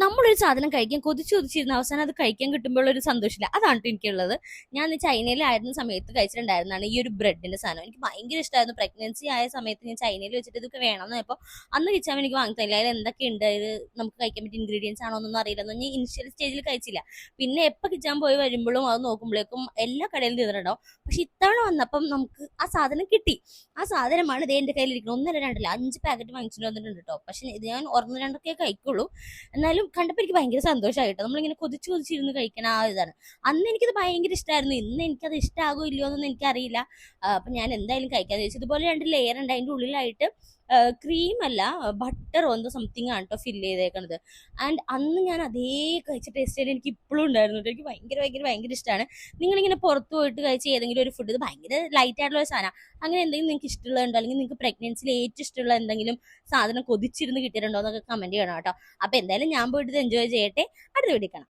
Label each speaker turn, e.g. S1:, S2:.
S1: നമ്മളൊരു സാധനം കഴിക്കാൻ കൊതിച്ചു കൊതിച്ചിരുന്ന അവസാനം അത് കഴിക്കാൻ കിട്ടുമ്പോൾ ഒരു സന്തോഷമില്ല. അതാണ് എനിക്കുള്ളത്. ഞാൻ ചൈനയിലായിരുന്ന സമയത്ത് കഴിച്ചിട്ടുണ്ടായിരുന്നതാണ് ഈ ഒരു ബ്രെഡിന്റെ സാധനം. എനിക്ക് ഭയങ്കര ഇഷ്ടമായിരുന്നു. പ്രഗ്നൻസി ആയ സമയത്ത് ഞാൻ ചൈനയിൽ വെച്ചിട്ട് ഇതൊക്കെ വേണമെന്ന് പറഞ്ഞപ്പോൾ അന്ന് കിച്ചാൻ എനിക്ക് വാങ്ങി തരില്ല. അതിൽ എന്തൊക്കെയുണ്ട്, ഇത് നമുക്ക് കഴിക്കാൻ പറ്റിയ ഇൻഗ്രീഡിയൻസ് ആണോ എന്നൊന്നും അറിയില്ലെന്ന് ഞാൻ ഇനിഷ്യൽ സ്റ്റേജിൽ കഴിച്ചില്ല. പിന്നെ എപ്പോൾ കിച്ചാൻ പോയി വരുമ്പോഴും അത് നോക്കുമ്പോഴേക്കും എല്ലാ കടയിലും തീർന്നിട്ടുണ്ടാവും. പക്ഷെ ഇത്തവണ വന്നപ്പം നമുക്ക് ആ സാധനം കിട്ടി. ആ സാധനമാണ് ഇത് എൻ്റെ കയ്യിലിരിക്കുന്നത്. ഒന്നര രണ്ടല്ല 5 പാക്കറ്റ് വാങ്ങിച്ചിട്ട് വന്നിട്ടുണ്ട് കേട്ടോ. പക്ഷെ ഇത് ഞാൻ ഒന്ന് രണ്ടൊക്കെ കഴിക്കുള്ളൂ. എന്നാലും കണ്ടപ്പോൾ എനിക്ക് ഭയങ്കര സന്തോഷമായിട്ടോ. നമ്മളിങ്ങനെ കൊതിച്ചു കൊതിച്ചിരുന്ന് കഴിക്കണ ആ ഇതാണ്. അന്ന് എനിക്കത് ഭയങ്കര ഇഷ്ടമായിരുന്നു. ഇന്ന് എനിക്കത് ഇഷ്ടമാകോ ഇല്ലയോ എന്നൊന്നും എനിക്കറിയില്ല. അപ്പം ഞാൻ എന്തായാലും കഴിക്കാന്ന് ചോദിച്ചു. ഇതുപോലെ 2 ലെയർ ഉണ്ട്. അതിൻ്റെ ഉള്ളിലായിട്ട് ക്രീം അല്ല, ബട്ടറോ എന്തോ സംതിങ് ആണ് കേട്ടോ ഫില്ല് ചെയ്തേക്കണത്. ആൻഡ് അന്ന് ഞാൻ അതേ കഴിച്ച ടേസ്റ്റ് എനിക്ക് ഇപ്പോഴും ഉണ്ടായിരുന്നു. എനിക്ക് ഭയങ്കര ഭയങ്കര ഭയങ്കര ഇഷ്ടമാണ്. നിങ്ങളിങ്ങനെ പുറത്ത് പോയിട്ട് കഴിച്ച ഏതെങ്കിലും ഒരു ഫുഡ്, ഇത് ഭയങ്കര ലൈറ്റ് ആയിട്ടുള്ള ഒരു സാധനം, അങ്ങനെ എന്തെങ്കിലും നിങ്ങൾക്ക് ഇഷ്ടമുള്ളതുണ്ടോ, അല്ലെങ്കിൽ നിങ്ങൾക്ക് പ്രഗ്നൻസിയിൽ ഏറ്റവും ഇഷ്ടമുള്ള എന്തെങ്കിലും സാധനം കൊതിച്ചിരുന്ന് കിട്ടിയിട്ടുണ്ടോ എന്നൊക്കെ കമന്റ് ചെയ്യണം കേട്ടോ. അപ്പൊ എന്തായാലും ഞാൻ പോയിട്ട് എൻജോയ് ചെയ്യട്ടെ. അടുത്ത വീഡിയോ കാണാം.